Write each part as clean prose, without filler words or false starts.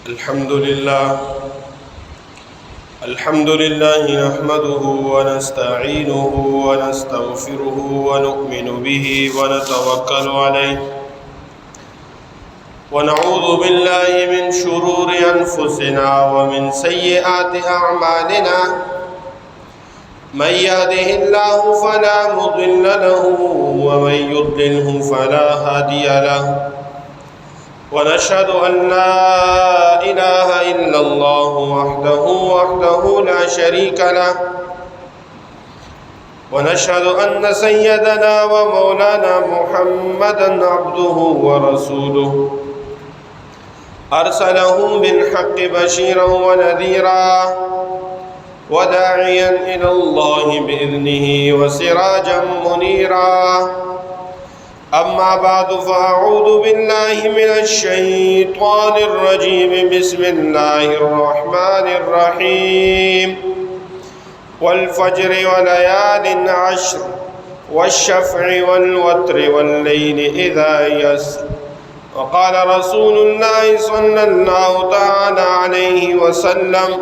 الحمد لله نحمده ونستعينه ونستغفره ونؤمن به ونتوكل عليه ونعوذ بالله من شرور أنفسنا ومن سيئات أعمالنا من يهده الله فلا مضل له ومن يضلله فلا هادي له ونشهد أن لا إله إلا الله وحده لا شريك له ونشهد أن سيدنا ومولانا محمدا عبده ورسوله أرسله بالحق بشيرا ونذيرا وداعيا إلى الله بإذنه وسراجا منيرا أما بعد فأعوذ بالله من الشيطان الرجيم بسم الله الرحمن الرحيم والفجر وليال عشر والشفع والوتر والليل إذا يسر وقال رسول الله صلى الله تعالى عليه وسلم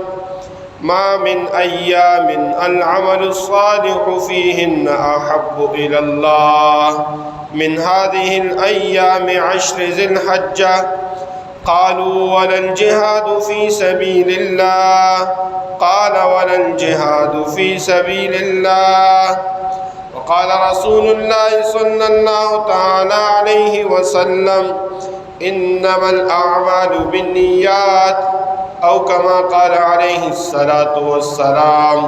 ما من أيام العمل الصالح فيهن أحب إلى الله من هذه الأيام عشر ذي الحجة قالوا ولا الجهاد في سبيل الله قال ولا الجهاد في سبيل الله وقال رسول الله صلى الله تعالى عليه وسلم إنما الأعمال بالنيات أو كما قال عليه الصلاة والسلام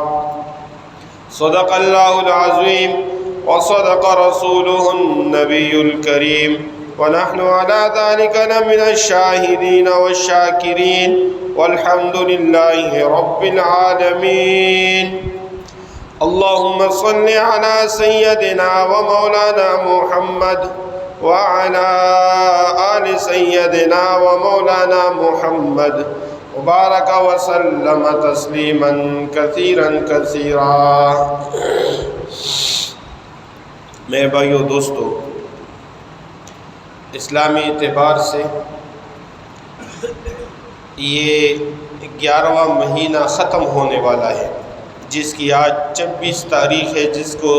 صدق الله العظيم وصدق رسوله النبي الكريم ونحن على ذلك لمن الشاهدين والشاكرين والحمد لله رب العالمين اللهم صل على سيدنا ومولانا محمد وعلى آل سيدنا ومولانا محمد وبارك وسلم تسليما كثيرا كثيرا. میرے بھائیو دوستو، اسلامی اعتبار سے یہ 11واں مہینہ ختم ہونے والا ہے، جس کی آج 26 تاریخ ہے، جس کو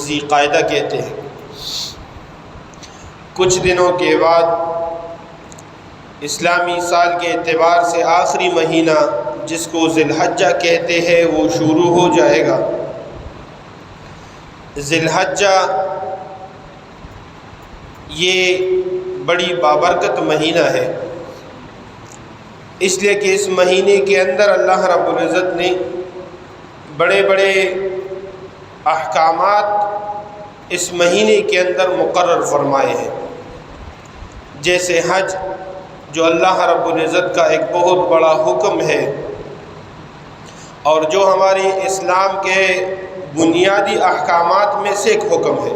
ذی قعدہ کہتے ہیں. کچھ دنوں کے بعد اسلامی سال کے اعتبار سے آخری مہینہ جس کو ذی الحجہ کہتے ہیں وہ شروع ہو جائے گا. ذی الحجہ یہ بڑی بابرکت مہینہ ہے، اس لیے کہ اس مہینے کے اندر اللہ رب العزت نے بڑے بڑے احکامات اس مہینے کے اندر مقرر فرمائے ہیں، جیسے حج جو اللہ رب العزت کا ایک بہت بڑا حکم ہے اور جو ہمارے اسلام کے بنیادی احکامات میں سے ایک حکم ہے.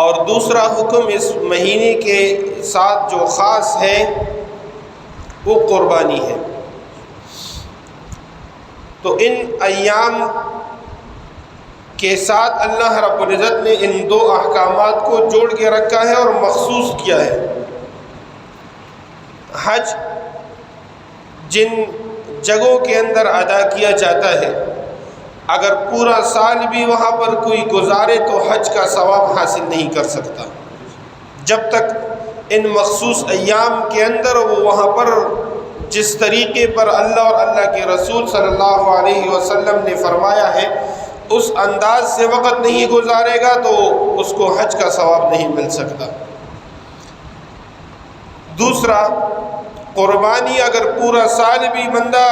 اور دوسرا حکم اس مہینے کے ساتھ جو خاص ہے وہ قربانی ہے. تو ان ایام کے ساتھ اللہ رب العزت نے ان دو احکامات کو جوڑ کے رکھا ہے اور مخصوص کیا ہے. حج جن جگہوں کے اندر ادا کیا جاتا ہے، اگر پورا سال بھی وہاں پر کوئی گزارے تو حج کا ثواب حاصل نہیں کر سکتا جب تک ان مخصوص ایام کے اندر وہ وہاں پر جس طریقے پر اللہ اور اللہ کے رسول صلی اللہ علیہ وسلم نے فرمایا ہے اس انداز سے وقت نہیں گزارے گا تو اس کو حج کا ثواب نہیں مل سکتا. دوسرا، قربانی اگر پورا سال بھی بندہ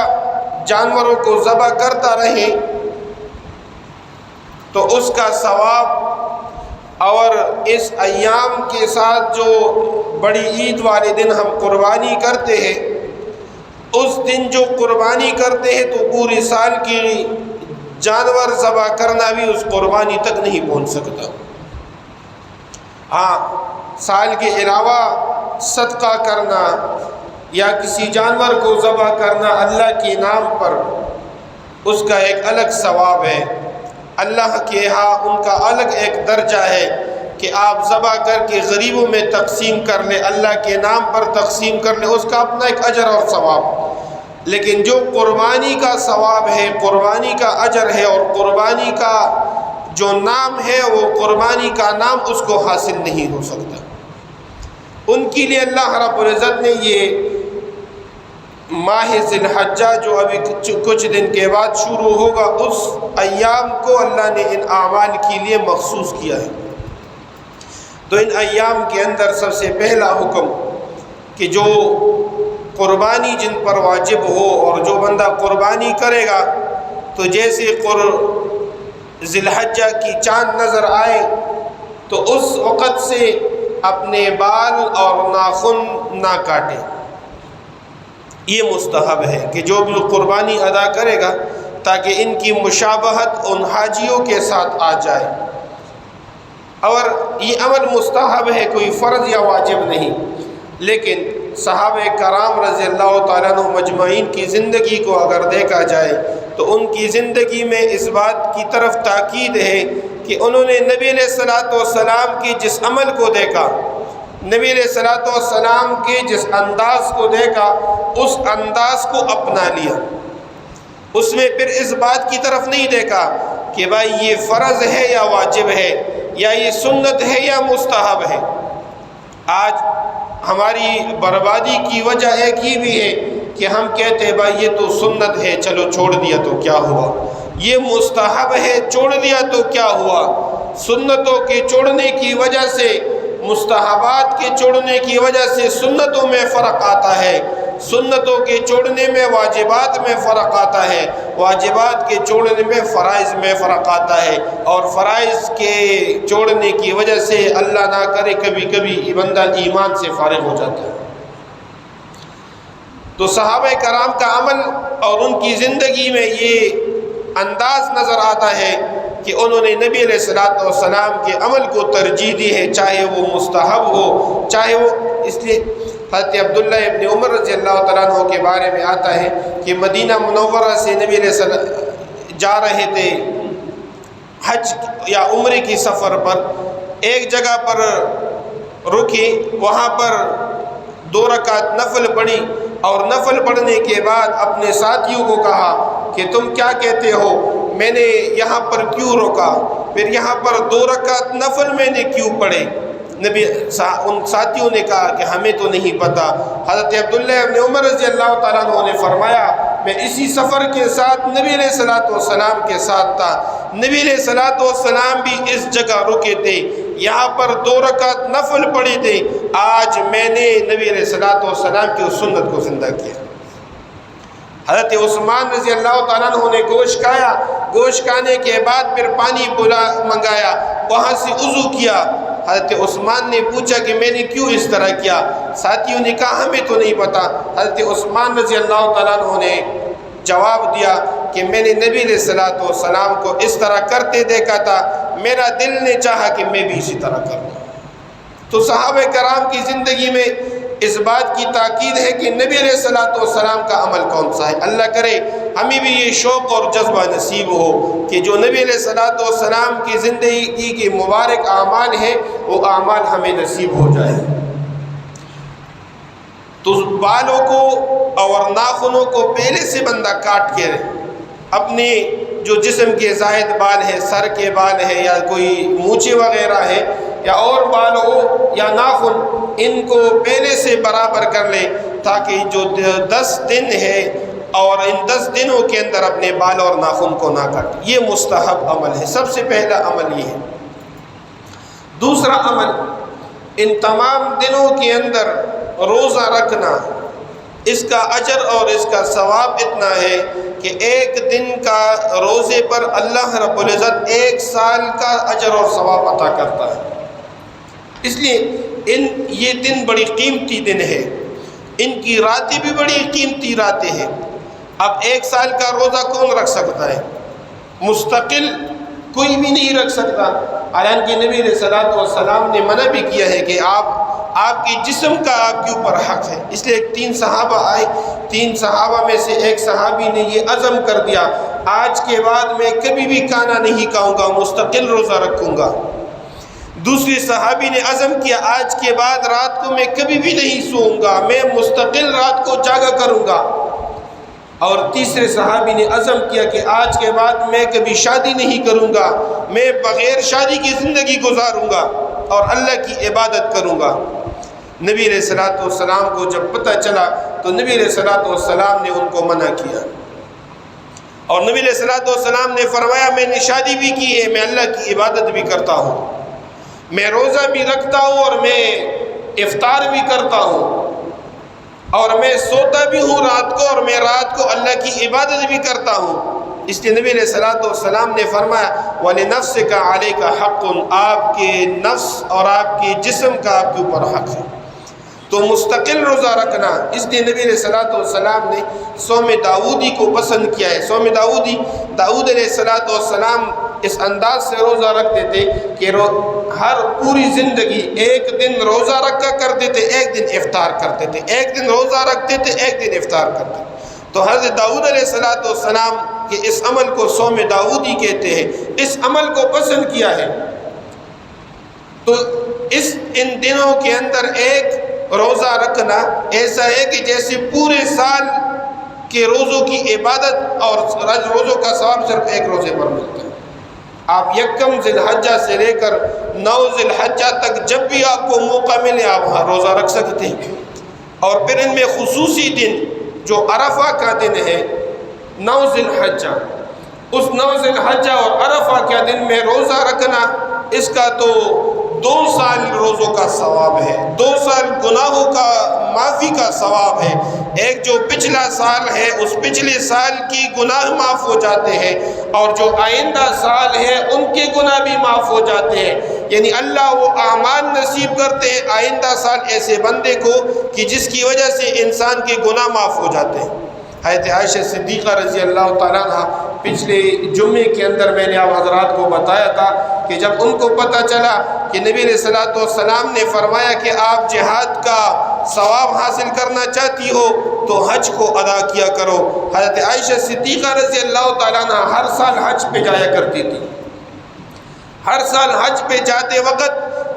جانوروں کو ذبح کرتا رہے تو اس کا ثواب، اور اس ایام کے ساتھ جو بڑی عید والے دن ہم قربانی کرتے ہیں، اس دن جو قربانی کرتے ہیں تو پورے سال کی جانور ذبح کرنا بھی اس قربانی تک نہیں پہنچ سکتا. ہاں، سال کے علاوہ صدقہ کرنا یا کسی جانور کو ذبح کرنا اللہ کے نام پر، اس کا ایک الگ ثواب ہے. اللہ کے ہاں ان کا الگ ایک درجہ ہے کہ آپ ذبح کر کے غریبوں میں تقسیم کر لیں، اللہ کے نام پر تقسیم کر لیں، اس کا اپنا ایک اجر اور ثواب۔ لیکن جو قربانی کا ثواب ہے، قربانی کا اجر ہے، اور قربانی کا جو نام ہے وہ قربانی کا نام اس کو حاصل نہیں ہو سکتا۔ ان کے لیے اللہ رب العزت نے یہ ماہ ذی الحجہ جو ابھی کچھ دن کے بعد شروع ہوگا، اس ایام کو اللہ نے ان اعمال کے لیے مخصوص کیا ہے۔ تو ان ایام کے اندر سب سے پہلا حکم کہ جو قربانی جن پر واجب ہو، اور جو بندہ قربانی کرے گا تو جیسے ذی الحجہ کی چاند نظر آئے تو اس وقت سے اپنے بال اور ناخن نہ کاٹے۔ یہ مستحب ہے کہ جو بھی قربانی ادا کرے گا تاکہ ان کی مشابہت ان حاجیوں کے ساتھ آ جائے، اور یہ عمل مستحب ہے، کوئی فرض یا واجب نہیں۔ لیکن صحابہ کرام رضی اللہ تعالیٰ عنہ مجمعین کی زندگی کو اگر دیکھا جائے تو ان کی زندگی میں اس بات کی طرف تاکید ہے کہ انہوں نے نبی علیہ الصلوۃ والسلام کے جس عمل کو دیکھا، نبی علیہ الصلوۃ والسلام کے جس انداز کو دیکھا، اس انداز کو اپنا لیا۔ اس میں پھر اس بات کی طرف نہیں دیکھا کہ بھائی یہ فرض ہے یا واجب ہے، یا یہ سنت ہے یا مستحب ہے۔ آج ہماری بربادی کی وجہ ایک ہی بھی ہے کہ ہم کہتے ہیں بھائی یہ تو سنت ہے، چلو چھوڑ دیا تو کیا ہوا، یہ مستحب ہے چھوڑ دیا تو کیا ہوا۔ سنتوں کے چھوڑنے کی وجہ سے، مستحبات کے چھوڑنے کی وجہ سے سنتوں میں فرق آتا ہے، سنتوں کے چھوڑنے میں واجبات میں فرق آتا ہے، واجبات کے چھوڑنے میں فرائض میں فرق آتا ہے، اور فرائض کے چھوڑنے کی وجہ سے اللہ نہ کرے کبھی کبھی بندہ ایمان سے فارغ ہو جاتا ہے۔ تو صحابہ کرام کا عمل اور ان کی زندگی میں یہ انداز نظر آتا ہے کہ انہوں نے نبی علیہ الصلوۃ والسلام کے عمل کو ترجیح دی ہے، چاہے وہ مستحب ہو، چاہے وہ، اس لیے حضرت عبداللہ ابن عمر رضی اللہ تعالیٰ عنہ کے بارے میں آتا ہے کہ مدینہ منورہ سے نبی علیہ السلام جا رہے تھے حج یا عمرے کی سفر پر، ایک جگہ پر رکے، وہاں پر 2 رکعت نفل پڑھی، اور نفل پڑھنے کے بعد اپنے ساتھیوں کو کہا کہ تم کیا کہتے ہو، میں نے یہاں پر کیوں روکا، پھر یہاں پر 2 رکعت نفل میں نے کیوں پڑھے؟ ان ساتھیوں نے کہا کہ ہمیں تو نہیں پتہ۔ حضرت عبداللہ ابن عمر رضی اللہ تعالیٰ عنہ نے فرمایا میں اسی سفر کے ساتھ نبی علیہ الصلوۃ والسلام کے ساتھ تھا، نبی علیہ الصلوۃ والسلام بھی اس جگہ رکے تھے، یہاں پر 2 رکعت نفل پڑھی تھے، آج میں نے نبی علیہ الصلوۃ والسلام کی اس سنت کو زندہ کیا۔ حضرت عثمان رضی اللہ تعالیٰ عنہ نے گوشت کھایا، گوشت کھانے کے بعد پھر پانی منگایا، وہاں سے وضو کیا۔ حضرت عثمان نے پوچھا کہ میں نے کیوں اس طرح کیا؟ ساتھیوں نے کہا ہمیں تو نہیں پتہ۔ حضرت عثمان رضی اللہ تعالیٰ عنہ نے جواب دیا کہ میں نے نبی علیہ الصلوۃ والسلام کو اس طرح کرتے دیکھا تھا، میرا دل نے چاہا کہ میں بھی اسی طرح کروں۔ تو صحابہ کرام کی زندگی میں اس بات کی تاکید ہے کہ نبی علیہ الصلوۃ والسلام کا عمل کون سا ہے۔ اللہ کرے ہمیں بھی یہ شوق اور جذبہ نصیب ہو کہ جو نبی علیہ الصلوۃ والسلام کی زندگی کے مبارک اعمال ہیں وہ اعمال ہمیں نصیب ہو جائے۔ تو بالوں کو اور ناخنوں کو پہلے سے بندہ کاٹ کے اپنے جو جسم کے زائد بال ہے، سر کے بال ہے، یا کوئی مونچھے وغیرہ ہے، یا اور بال ہو یا ناخن، ان کو پہلے سے برابر کر لے تاکہ جو 10 دن ہے اور ان 10 دنوں کے اندر اپنے بال اور ناخن کو نہ کاٹے۔ یہ مستحب عمل ہے، سب سے پہلا عمل یہ ہے۔ دوسرا عمل، ان تمام دنوں کے اندر روزہ رکھنا، اس کا اجر اور اس کا ثواب اتنا ہے کہ ایک دن کا روزے پر اللہ رب العزت 1 سال کا اجر اور ثواب عطا کرتا ہے۔ اس لیے یہ دن بڑی قیمتی دن ہے، ان کی راتیں بھی بڑی قیمتی راتیں ہیں۔ اب 1 سال کا روزہ کون رکھ سکتا ہے؟ مستقل کوئی بھی نہیں رکھ سکتا، حالانکہ نبی علیہ الصلوۃ والسلام نے منع بھی کیا ہے کہ آپ کے جسم کا آپ کے اوپر حق ہے۔ اس لیے 3 صحابہ آئے، 3 صحابہ میں سے ایک صحابی نے یہ عزم کر دیا آج کے بعد میں کبھی بھی کھانا نہیں کھاؤں گا، مستقل روزہ رکھوں گا۔ دوسری صحابی نے عزم کیا آج کے بعد رات کو میں کبھی بھی نہیں سوؤں گا، میں مستقل رات کو جاگا کروں گا۔ اور تیسرے صحابی نے عزم کیا کہ آج کے بعد میں کبھی شادی نہیں کروں گا، میں بغیر شادی کی زندگی گزاروں گا اور اللہ کی عبادت کروں گا۔ نبی علیہ الصلوۃ والسلام کو جب پتہ چلا تو نبی علیہ الصلوۃ والسلام نے ان کو منع کیا، اور نبی علیہ الصلوۃ والسلام نے فرمایا میں نے شادی بھی کی ہے، میں اللہ کی عبادت بھی کرتا ہوں، میں روزہ بھی رکھتا ہوں اور میں افطار بھی کرتا ہوں، اور میں سوتا بھی ہوں رات کو، اور میں رات کو اللہ کی عبادت بھی کرتا ہوں۔ اس لیے نبی علیہ الصلوۃ والسلام نے فرمایا وَلِنَفْسِكَ عَلَيْكَ حَقٌ، آپ کے نفس اور آپ کے جسم کا آپ کے اوپر حق ہے، تو مستقل روزہ رکھنا۔ اس لیے نبی علیہ الصلوۃ والسلام نے صوم داؤدی کو پسند کیا ہے۔ صوم داؤدی، داؤد علیہ الصلوۃ والسلام اس انداز سے روزہ رکھتے تھے کہ ہر پوری زندگی ایک دن روزہ رکھا کرتے تھے، ایک دن افطار کرتے تھے، ایک دن روزہ رکھتے تھے، ایک دن افطار کرتے تھے۔ تو حضرت داؤد علیہ الصلوۃ والسلام کے اس عمل کو صوم داؤدی کہتے ہیں، اس عمل کو پسند کیا ہے۔ تو ان دنوں کے اندر ایک روزہ رکھنا ایسا ہے کہ جیسے پورے سال کے روزوں کی عبادت اور روزوں کا ثواب صرف ایک روزے پر ملتا ہے۔ آپ یکم ذی الحجہ سے لے کر 9 ذی الحجہ تک جب بھی آپ کو موقع ملے آپ روزہ رکھ سکتے ہیں، اور پھر ان میں خصوصی دن جو عرفہ کا دن ہے 9 ذی الحجہ، اس 9 ذی الحجہ اور عرفہ کے دن میں روزہ رکھنا، اس کا تو 2 سال روزوں کا ثواب ہے، 2 سال گناہوں کا معافی کا ثواب ہے۔ ایک جو پچھلا سال ہے اس پچھلے سال کی گناہ معاف ہو جاتے ہیں، اور جو آئندہ سال ہے ان کے گناہ بھی معاف ہو جاتے ہیں۔ یعنی اللہ وہ اعمال نصیب کرتے ہیں آئندہ سال ایسے بندے کو کہ جس کی وجہ سے انسان کے گناہ معاف ہو جاتے ہیں۔ حضرت عائشہ صدیقہ رضی اللہ تعالیٰ عنہ پچھلے جمعے کے اندر میں نے آپ حضرات کو بتایا تھا کہ جب ان کو پتہ چلا کہ نبی علیہ الصلوۃ والسلام نے فرمایا کہ آپ جہاد کا ثواب حاصل کرنا چاہتی ہو تو حج کو ادا کیا کرو، حضرت عائشہ صدیقہ رضی اللہ تعالیٰ عنہ ہر سال حج پہ جایا کرتی تھی۔ ہر سال حج پہ جاتے وقت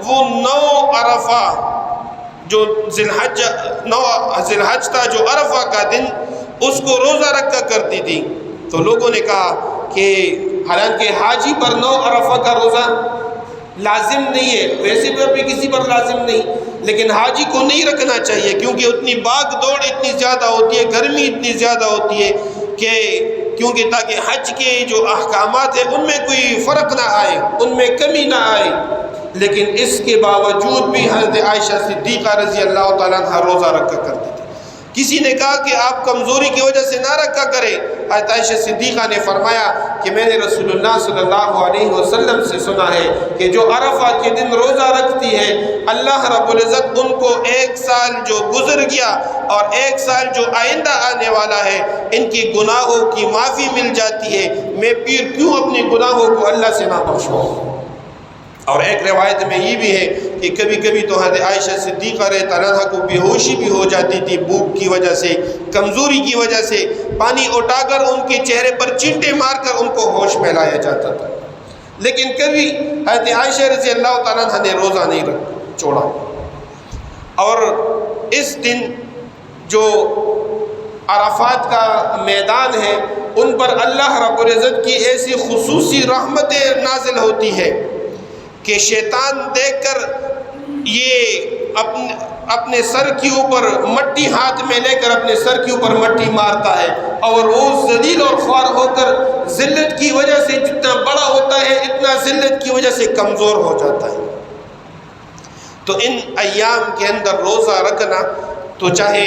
وہ 9 عرفہ جو ذی الحج تھا، جو عرفہ کا دن، اس کو روزہ رکھا کرتی تھی۔ تو لوگوں نے کہا کہ حالانکہ حاجی پر 9 عرفہ کا روزہ لازم نہیں ہے، ویسے بھی کسی پر لازم نہیں، لیکن حاجی کو نہیں رکھنا چاہیے کیونکہ اتنی باغ دوڑ اتنی زیادہ ہوتی ہے، گرمی اتنی زیادہ ہوتی ہے کہ کیونکہ تاکہ حج کے جو احکامات ہیں ان میں کوئی فرق نہ آئے، ان میں کمی نہ آئے۔ لیکن اس کے باوجود بھی حضرت عائشہ صدیقہ رضی اللہ تعالیٰ عنہ روزہ رکھا کرتی تھی۔ کسی نے کہا کہ آپ کمزوری کی وجہ سے نہ رکھا کریں، حضرت عائشہ صدیقہ نے فرمایا کہ میں نے رسول اللہ صلی اللہ علیہ وسلم سے سنا ہے کہ جو عرفہ کے دن روزہ رکھتی ہے اللہ رب العزت ان کو 1 سال جو گزر گیا اور 1 سال جو آئندہ آنے والا ہے ان کی گناہوں کی معافی مل جاتی ہے۔ میں پھر کیوں اپنے گناہوں کو اللہ سے نہ بخشوں؟ اور ایک روایت میں یہ بھی ہے کہ کبھی کبھی تو حضرت عائشہ صدیقہ رضی اللہ عنہا کو بے ہوشی بھی ہو جاتی تھی، بھوک کی وجہ سے، کمزوری کی وجہ سے، پانی اٹھا کر ان کے چہرے پر چینٹے مار کر ان کو ہوش میں لایا جاتا تھا، لیکن کبھی حضرت عائشہ رضی اللہ تعالیٰ عنہ نے روزہ نہیں چھوڑا۔ اور اس دن جو عرفات کا میدان ہے ان پر اللہ رب العزت کی ایسی خصوصی رحمتیں نازل ہوتی ہے کہ شیطان دیکھ کر یہ اپنے سر کے اوپر مٹی ہاتھ میں لے کر اپنے سر کے اوپر مٹی مارتا ہے، اور وہ ذلیل اور خوار ہو کر ذلت کی وجہ سے جتنا بڑا ہوتا ہے اتنا ذلت کی وجہ سے کمزور ہو جاتا ہے۔ تو ان ایام کے اندر روزہ رکھنا، تو چاہے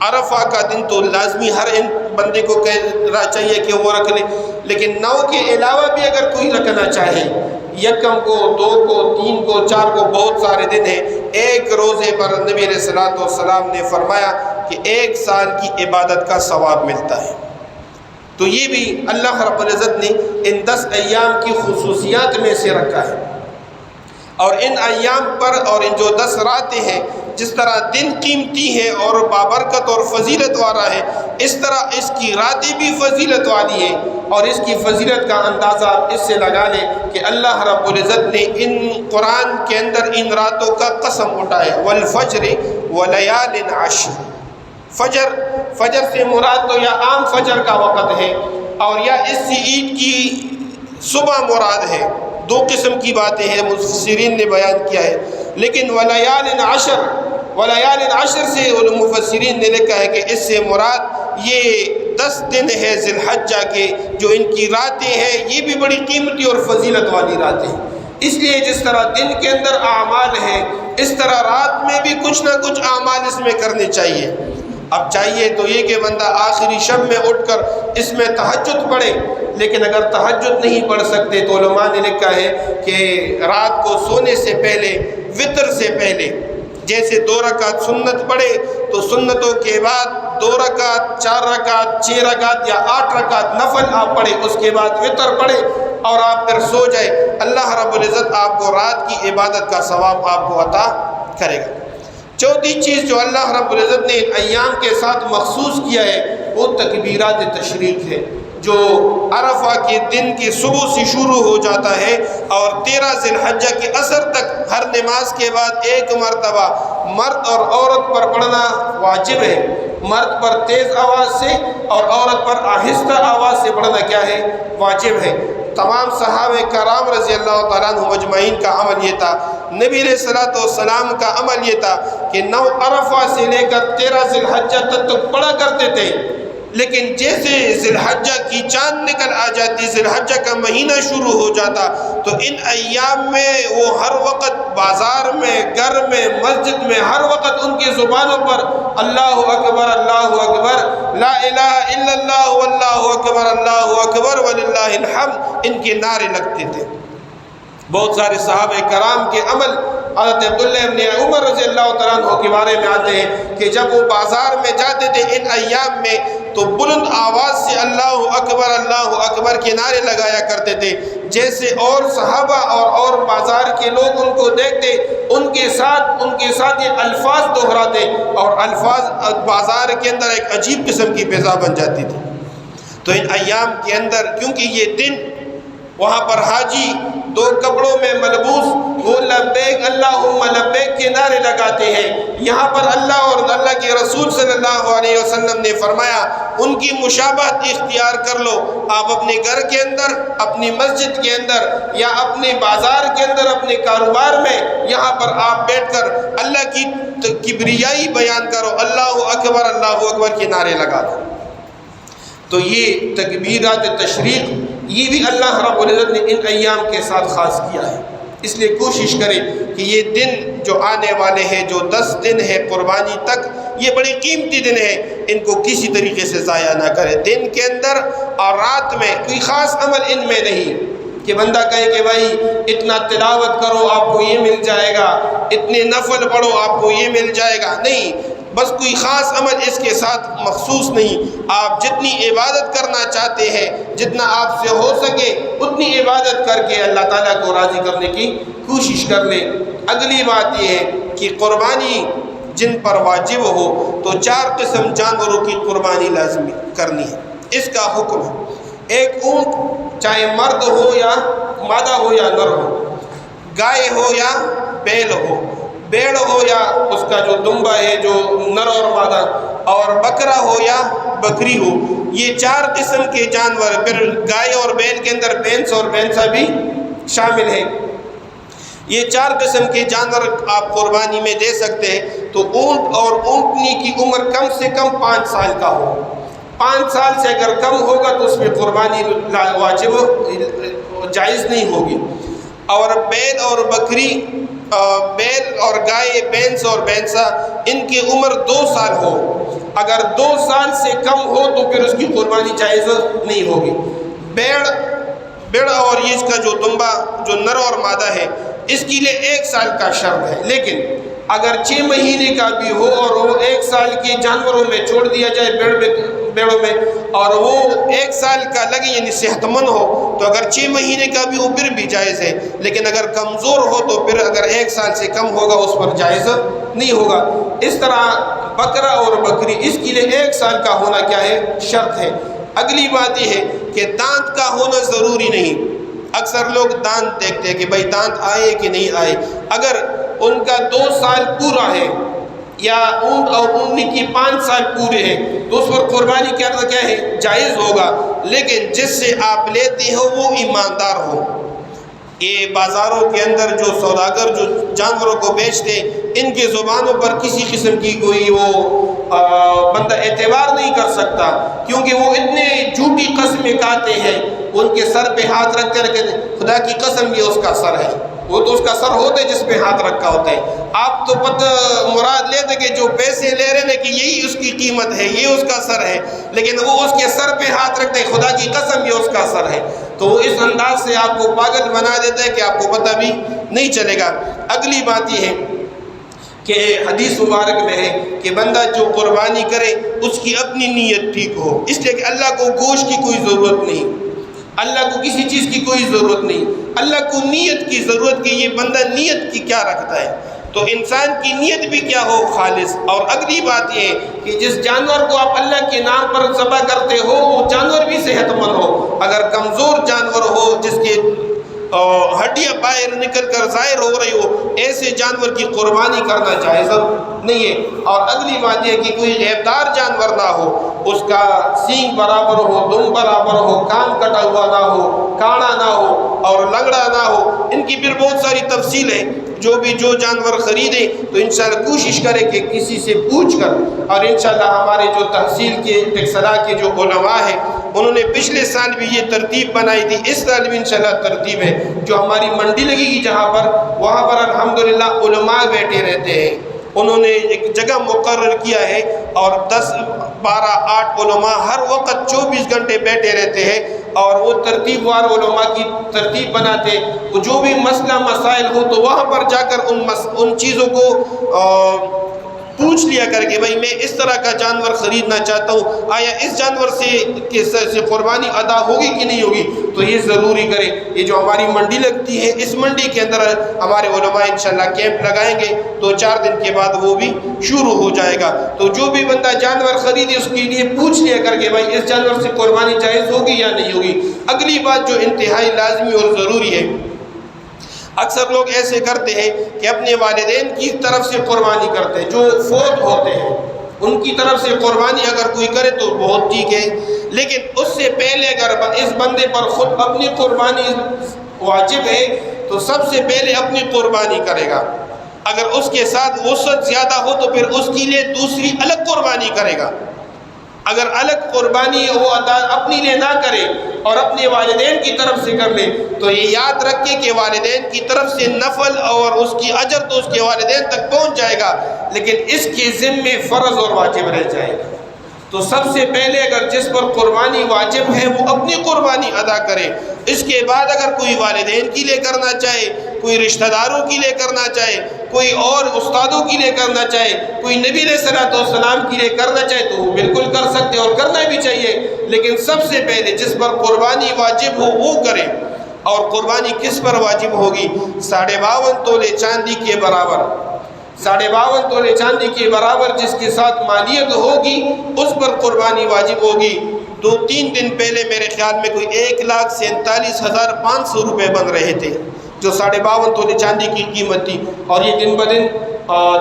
عرفہ کا دن تو لازمی ہر بندے کو کہنا چاہیے کہ وہ رکھ لے، لیکن 9 کے علاوہ بھی اگر کوئی رکھنا چاہے، یکم کو، 2 کو، 3 کو، 4 کو، بہت سارے دن ہیں، ایک روزے پر نبی علیہ الصلوۃ والسلام نے فرمایا کہ 1 سال کی عبادت کا ثواب ملتا ہے۔ تو یہ بھی اللہ رب العزت نے ان 10 ایام کی خصوصیات میں سے رکھا ہے۔ اور ان ایام پر اور ان جو 10 راتیں ہیں، جس طرح دن قیمتی ہے اور بابرکت اور فضیلت والا ہے، اس طرح اس کی راتیں بھی فضیلت والی ہیں، اور اس کی فضیلت کا اندازہ آپ اس سے لگا لیں کہ اللہ رب العزت نے ان قرآن کے اندر ان راتوں کا قسم اٹھایا، والفجر ولیال عشر۔ فجر سے مراد تو یا عام فجر کا وقت ہے اور یا اس سے عید کی صبح مراد ہے، دو قسم کی باتیں ہیں مفسرین نے بیان کیا ہے۔ لیکن ولیال عشر سے مفسرین نے لکھا ہے کہ اس سے مراد یہ 10 دن ہے ذی الحجہ کے، جو ان کی راتیں ہیں یہ بھی بڑی قیمتی اور فضیلت والی راتیں ہیں۔ اس لیے جس طرح دن کے اندر اعمال ہیں، اس طرح رات میں بھی کچھ نہ کچھ اعمال اس میں کرنے چاہیے۔ اب چاہیے تو یہ کہ بندہ آخری شب میں اٹھ کر اس میں تہجد پڑھے، لیکن اگر تہجد نہیں پڑھ سکتے تو علماء نے لکھا ہے کہ رات کو سونے سے پہلے، وطر سے پہلے، جیسے 2 رکعت سنت پڑھے تو سنتوں کے بعد 2 رکعت، 4 رکعت، 6 رکعت یا 8 رکعت نفل آپ پڑھے، اس کے بعد وطر پڑھے اور آپ پھر سو جائے، اللہ رب العزت آپ کو رات کی عبادت کا ثواب آپ کو عطا کرے گا۔ چوتھی چیز جو اللہ رب العزت نے ان ایام کے ساتھ مخصوص کیا ہے وہ تکبیرات تشریق ہے، جو عرفہ کے دن کی صبح سے شروع ہو جاتا ہے اور 13 ذی الحجہ کے عصر تک ہر نماز کے بعد 1 مرتبہ مرد اور عورت پر پڑھنا واجب ہے۔ مرد پر تیز آواز سے اور عورت پر آہستہ آواز سے پڑھنا کیا ہے؟ واجب ہے۔ تمام صحابہ کرام رضی اللہ تعالیٰ عنہ مجمعین کا عمل یہ تھا، نبی علیہ الصلوۃ والسلام کا عمل یہ تھا کہ 9 عرفہ سے لے کر 13 ذی الحجہ تک پڑھا کرتے تھے، لیکن جیسے ذی الحجہ کی چاند نکل آ جاتی، ذی الحجہ کا مہینہ شروع ہو جاتا، تو ان ایام میں وہ ہر وقت بازار میں، گھر میں، مسجد میں، ہر وقت ان کی زبانوں پر اللہ اکبر، اللہ اکبر، لا الہ الا اللہ، واللہ اکبر، اللہ اکبر وللہ الحمد، ان کے نعرے لگتے تھے۔ بہت سارے صحابہ کرام کے عمل حضرت عبداللہ ابن عمر رضی اللہ تعالیٰ عنہ کے بارے میں آتے ہیں کہ جب وہ بازار میں جاتے تھے ان ایام میں تو بلند آواز سے اللہ اکبر کے نعرے لگایا کرتے تھے، جیسے اور صحابہ اور بازار کے لوگ ان کو دیکھتے ان کے ساتھ یہ الفاظ دہراتے اور الفاظ بازار کے اندر ایک عجیب قسم کی فضا بن جاتی تھی۔ تو ان ایام کے اندر کیونکہ یہ دن وہاں پر حاجی 2 کپڑوں میں ملبوس وہ لبیک اللہم لبیک کے نعرے لگاتے ہیں، یہاں پر اللہ اور اللہ کے رسول صلی اللہ علیہ وسلم نے فرمایا ان کی مشابہت اختیار کر لو، آپ اپنے گھر کے اندر، اپنی مسجد کے اندر یا اپنے بازار کے اندر، اپنے کاروبار میں، یہاں پر آپ بیٹھ کر اللہ کی کبریائی بیان کرو، اللہ اکبر کے نعرے لگا دو۔ تو یہ تکبیرات تشریق یہ بھی اللہ رب العزت نے ان ایام کے ساتھ خاص کیا ہے، اس لیے کوشش کریں کہ یہ دن جو آنے والے ہیں، جو 10 دن ہے قربانی تک، یہ بڑی قیمتی دن ہے، ان کو کسی طریقے سے ضائع نہ کریں۔ دن کے اندر اور رات میں کوئی خاص عمل ان میں نہیں کہ بندہ کہے کہ بھائی اتنا تلاوت کرو آپ کو یہ مل جائے گا، اتنے نفل پڑھو آپ کو یہ مل جائے گا، نہیں، بس کوئی خاص عمل اس کے ساتھ مخصوص نہیں۔ آپ جتنی عبادت کرنا چاہتے ہیں، جتنا آپ سے ہو سکے اتنی عبادت کر کے اللہ تعالیٰ کو راضی کرنے کی کوشش کر لیں۔ اگلی بات یہ ہے کہ قربانی جن پر واجب ہو تو 4 قسم جانوروں کی قربانی لازمی کرنی ہے، اس کا حکم ہے۔ ایک اونٹ، چاہے مرد ہو یا مادہ ہو یا نر ہو، گائے ہو یا بیل ہو، بیڑ ہو یا اس کا جو دمبا ہے جو نر اور مادہ، اور بکرا ہو یا بکری ہو، یہ 4 قسم کے جانور، پھر گائے اور بیل کے اندر بھینس اور بھینسا بھی شامل ہے، یہ 4 قسم کے جانور آپ قربانی میں دے سکتے ہیں۔ تو اونٹ اور اونٹنی کی عمر کم سے کم 5 سال کا ہو، 5 سال سے اگر کم ہوگا تو اس میں قربانی واجب جائز نہیں ہوگی۔ اور بیل اور بکری، بیل اور گائے، بھینس اور بھینسا، ان کی عمر 2 سال ہو، اگر 2 سال سے کم ہو تو پھر اس کی قربانی جائز نہیں ہوگی۔ بیڑ اور اس کا جو دمبا جو نر اور مادہ ہے اس کے لیے 1 سال کا شرط ہے، لیکن اگر 6 مہینے کا بھی ہو اور وہ 1 سال کے جانوروں میں چھوڑ دیا جائے بیڑوں میں، اور وہ 1 سال کا لگے یعنی صحت مند ہو تو اگر 6 مہینے کا بھی ہو پھر بھی جائز ہے، لیکن اگر کمزور ہو تو پھر اگر 1 سال سے کم ہوگا اس پر جائز نہیں ہوگا۔ اس طرح بکرا اور بکری اس کے لیے 1 سال کا ہونا کیا ہے؟ شرط ہے۔ اگلی بات یہ ہے کہ دانت کا ہونا ضروری نہیں۔ اکثر لوگ دانت دیکھتے ہیں کہ بھائی دانت آئے کہ نہیں آئے، اگر ان کا 2 سال پورا ہے یا اونٹ اور اونٹنی کی 5 سال پورے ہیں تو اس پر قربانی کرنا کیا ہے؟ جائز ہوگا، لیکن جس سے آپ لیتے ہو وہ ایماندار ہو۔ یہ بازاروں کے اندر جو سوداگر جو جانوروں کو بیچتے ہیں ان کے زبانوں پر کسی قسم کی کوئی وہ بندہ اعتبار نہیں کر سکتا، کیونکہ وہ اتنے جھوٹی قسمیں کھاتے ہیں، ان کے سر پہ ہاتھ رکھ کر خدا کی قسم یہ اس کا سر ہے، وہ تو اس کا سر ہوتا ہے جس پہ ہاتھ رکھا ہوتا ہے۔ آپ تو مراد لیتے کہ جو پیسے لے رہے ہیں کہ یہی اس کی قیمت ہے، یہ اس کا سر ہے، لیکن وہ اس کے سر پہ ہاتھ رکھتے ہیں، خدا کی قسم یہ اس کا سر ہے، تو وہ اس انداز سے آپ کو پاگل بنا دیتا ہے کہ آپ کو پتہ بھی نہیں چلے گا۔ اگلی بات یہ ہے کہ حدیث مبارک میں ہے کہ بندہ جو قربانی کرے اس کی اپنی نیت ٹھیک ہو، اس لیے کہ اللہ کو گوشت کی کوئی ضرورت نہیں، اللہ کو کسی چیز کی کوئی ضرورت نہیں، اللہ کو نیت کی ضرورت کہ یہ بندہ نیت کی کیا رکھتا ہے، تو انسان کی نیت بھی کیا ہو؟ خالص۔ اور اگلی بات یہ ہے کہ جس جانور کو آپ اللہ کے نام پر ذبح کرتے ہو وہ جانور بھی صحت مند ہو، اگر کمزور جانور ہو جس کے ہڈیاں باہر نکل کر ظاہر ہو رہی ہو، ایسے جانور کی قربانی کرنا جائز نہیں ہے۔ اور اگلی بات یہ کہ کوئی غیبدار جانور نہ ہو، اس کا سینگ برابر ہو، دم برابر ہو، کان کٹا ہوا نہ ہو، کانا نہ ہو اور لنگڑا نہ ہو، ان کی پھر بہت ساری تفصیل ہے۔ جو جانور خریدے تو انشاءاللہ کوشش کرے کہ کسی سے پوچھ کر، اور انشاءاللہ ہمارے جو تحصیل کے ٹیکسلا کے جو علماء ہیں انہوں نے پچھلے سال بھی یہ ترتیب بنائی تھی، اس سال بھی انشاءاللہ ترتیب ہے۔ جو ہماری منڈی لگے گی جہاں پر، وہاں پر الحمدللہ علماء بیٹھے رہتے ہیں، انہوں نے ایک جگہ مقرر کیا ہے اور 10 12 8 علماء ہر وقت 24 گھنٹے بیٹھے رہتے ہیں اور وہ ترتیب وار علماء کی ترتیب بناتے ہیں، جو بھی مسئلہ مسائل ہو تو وہاں پر جا کر ان چیزوں کو پوچھ لیا کر کے بھائی میں اس طرح کا جانور خریدنا چاہتا ہوں، آیا اس جانور سے قربانی ادا ہوگی کہ نہیں ہوگی، تو یہ ضروری کرے۔ یہ جو ہماری منڈی لگتی ہے اس منڈی کے اندر ہمارے علماء انشاءاللہ کیمپ لگائیں گے، 2-4 دن کے بعد وہ بھی شروع ہو جائے گا، تو جو بھی بندہ جانور خریدے اس کے لیے پوچھ لیا کر کے بھائی اس جانور سے قربانی جائز ہوگی یا نہیں ہوگی۔ اگلی بات جو انتہائی لازمی اور ضروری ہے، اکثر لوگ ایسے کرتے ہیں کہ اپنے والدین کی طرف سے قربانی کرتے ہیں، جو فوت ہوتے ہیں ان کی طرف سے قربانی اگر کوئی کرے تو بہت ٹھیک ہے، لیکن اس سے پہلے اگر اس بندے پر خود اپنی قربانی واجب ہے تو سب سے پہلے اپنی قربانی کرے گا، اگر اس کے ساتھ وسعت زیادہ ہو تو پھر اس کے لیے دوسری الگ قربانی کرے گا۔ اگر الگ قربانی وہ اپنی لیے نہ کرے اور اپنے والدین کی طرف سے کر لے تو یہ یاد رکھے کہ والدین کی طرف سے نفل اور اس کی اجر تو اس کے والدین تک پہنچ جائے گا، لیکن اس کے ذمے فرض اور واجب رہ جائے گا۔ تو سب سے پہلے اگر جس پر قربانی واجب ہے وہ اپنی قربانی ادا کرے، اس کے بعد اگر کوئی والدین کے لیے کرنا چاہے، کوئی رشتہ داروں کے لیے کرنا چاہے، کوئی اور استادوں کے لیے کرنا چاہے، کوئی نبی علیہ الصلوۃ والسلام کے لیے کرنا چاہے تو وہ بالکل کر سکتے اور کرنا بھی چاہیے، لیکن سب سے پہلے جس پر قربانی واجب ہو وہ کرے۔ اور قربانی کس پر واجب ہوگی؟ 52.5 تولے چاندی کے برابر، 52.5 تولے چاندی کے برابر جس کے ساتھ مالیت ہوگی اس پر قربانی واجب ہوگی۔ 2-3 دن پہلے میرے خیال میں کوئی 1,47,500 روپے بن رہے تھے جو 52.5 تولے چاندی کی قیمت تھی، اور یہ دن بدن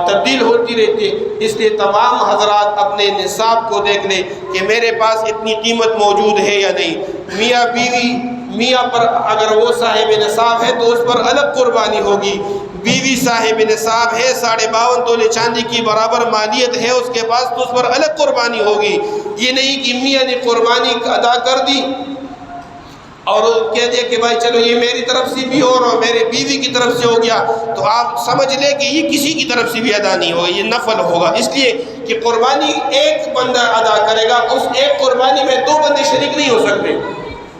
تبدیل ہوتی رہتی ہے، اس لیے تمام حضرات اپنے نصاب کو دیکھ لیں کہ میرے پاس اتنی قیمت موجود ہے یا نہیں۔ میاں بیوی، میاں پر اگر وہ صاحب نصاب ہے تو اس پر الگ قربانی ہوگی، بیوی صاحب نصاب ہے 52.5 تولے چاندی کی برابر مالیت ہے اس کے پاس تو اس پر الگ قربانی ہوگی۔ یہ نہیں کہ میاں نے قربانی ادا کر دی اور کہہ دیا کہ بھائی چلو یہ میری طرف سے بھی اور میرے بیوی کی طرف سے ہو گیا، تو آپ سمجھ لیں کہ یہ کسی کی طرف سے بھی ادا نہیں ہوگا، یہ نفل ہوگا، اس لیے کہ قربانی ایک بندہ ادا کرے گا، اس ایک قربانی میں 2 بندے شریک نہیں ہو سکتے۔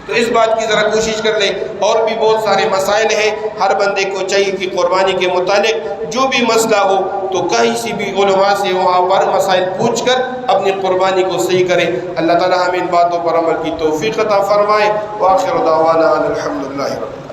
تو اس بات کی ذرا کوشش کر لیں۔ اور بھی بہت سارے مسائل ہیں، ہر بندے کو چاہیے کہ قربانی کے متعلق جو بھی مسئلہ ہو تو کہیں سے بھی علماء سے وہاں پر مسائل پوچھ کر اپنی قربانی کو صحیح کریں۔ اللہ تعالی ہمیں ان باتوں پر عمل کی توفیق عطا فرمائے۔ وآخر دعوانا الحمدللہ رب